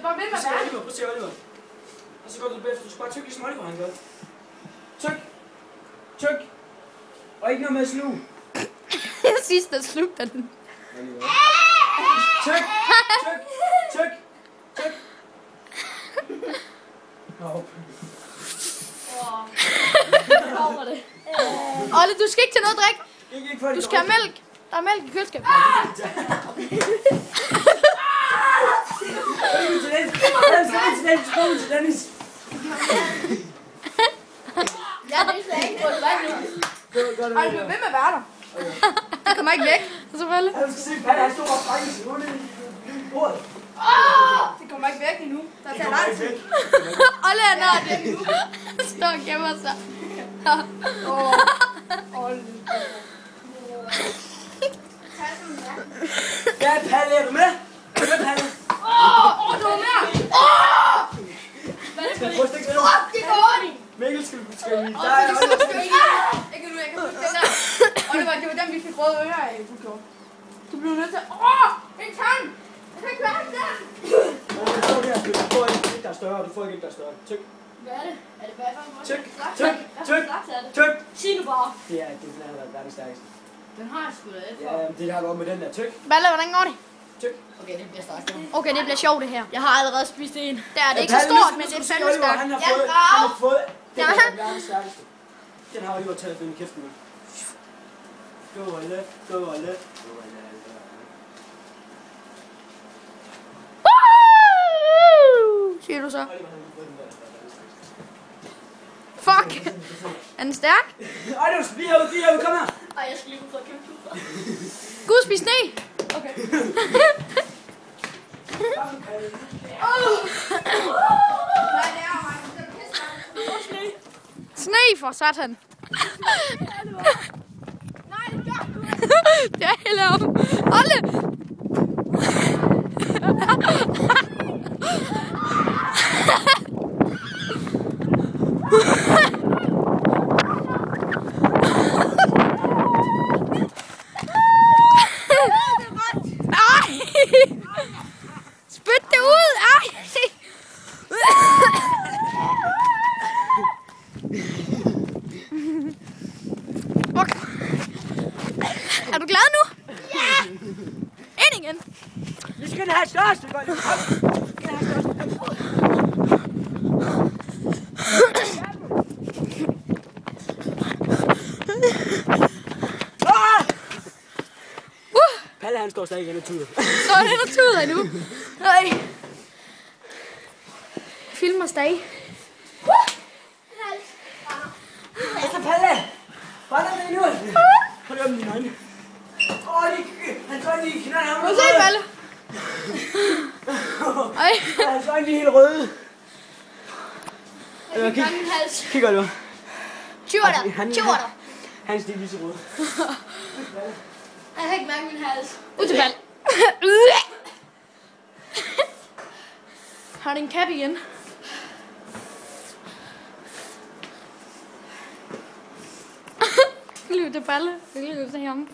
bliver bare ved med at være. Prøv at se Oliver. Og så går du bagefter. Du skal bare tykke ligesom Oliver, han gør. Tyk. Tyk. Og ikke noget med at sluge. Sidst der slugte den. Tyk. Tyk. Tyk. Tyk. Olle, du skal ikke tage noget drik. Du skal have mælk. Der er mælk i køleskabet. Dennis. Jeg er ikke på det vand nu. Ej, du bliver ved med at være der. Han kommer ikke væk, selvfølgelig. Du skal se, Palle, han stod bare frække i bordet. Det kommer ikke væk endnu. Der tager lang tid. Olle er nær det nu. Han står og gemmer sig. Ja, Palle, er du med? Er du med, Palle? Du er mere. Hvad er det for det? Det går ondt. Mikkel, skal vi... Ikke nu, jeg kan huske den der. Oliver, det var dem, vi fik røde ører af, du gjorde. Du blev nødt til at... en tand! Jeg kan ikke være den der! Du får ikke der er større, du får ikke der er større. Tyk. Hvad er det? Er det bare for Tyk. Tyk. Tyk. Tyk. Sig nu bare. Det er den har været verdens stærkeste. Den har jeg sgu da lidt for. Ja, det har du også med den der. Tyk. Balle, hvordan går det? Tyk. Okay, det bliver stærkt. Okay, det bliver sjovt det her. Jeg har allerede spist en. Der er det ikke så stort, men det er fandme stærkt. Han har fået den der verdens stærkeste. Den har Oliver taget den i kæften med. Go Olle. Go Olle. Siger du så? Fuck! Er den stærk? Ej, du skal lige herude, kom her! Ej, jeg skal lige ud og købe tuber. Gud, spis sne! Okay. Sne for satan! Nej, det gør du. Det er helt op! Olle! Spyt det ud! Ej! Okay. Er du glad nu? Ja! Ind igen! Vi skal have største! Palle, han står stadig igen og tuder. Så er det der tuder endnu. Nej. Filmer stadig. Altså, Palle! Brænder det endnu? Prøv lige om dine øjne. Han tøj lige knæ ham. Må du se, Palle? Ej. Han tøj lige helt røde. Jeg kan min hals. Kig godt, du. Tjurter. Hans det er lige så røde. Jeg kan ikke mærke min hals. Ud til Palle. Har du en cap igen? Liv til Palle. Liv til ham.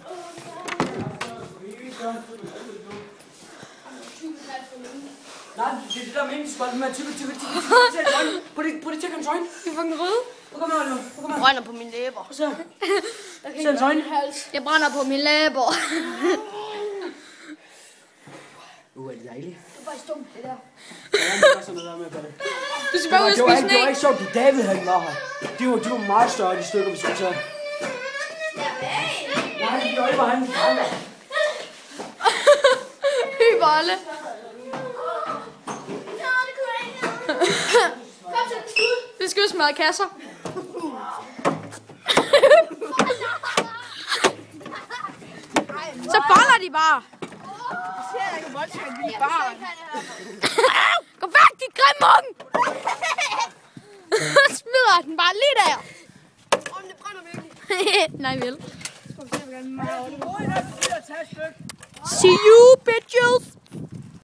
Nej, det er det der med, at du med tykke. Prøv det tjekke hans øjne. Det er fucking røde. Kom her, Oliver. Kom her. Brænder på mine læber. Se her. Jeg kan ikke mærke min hals. Jeg brænder på min læber. Er det dejligt? Det er bare stumt, det der. Du skal bare ud og Det var spise sne. ikke sjovt, at David han var her. De var meget større, de stykker, vi skulle tage. Nej, det var Oliver, han var. Hybolle. Vi skal jo smadre kasser. Så boller de bare. Gå væk, de grimme unge! Smider den bare lige der. Det brænder virkelig. Nej, vel. See you, bitches!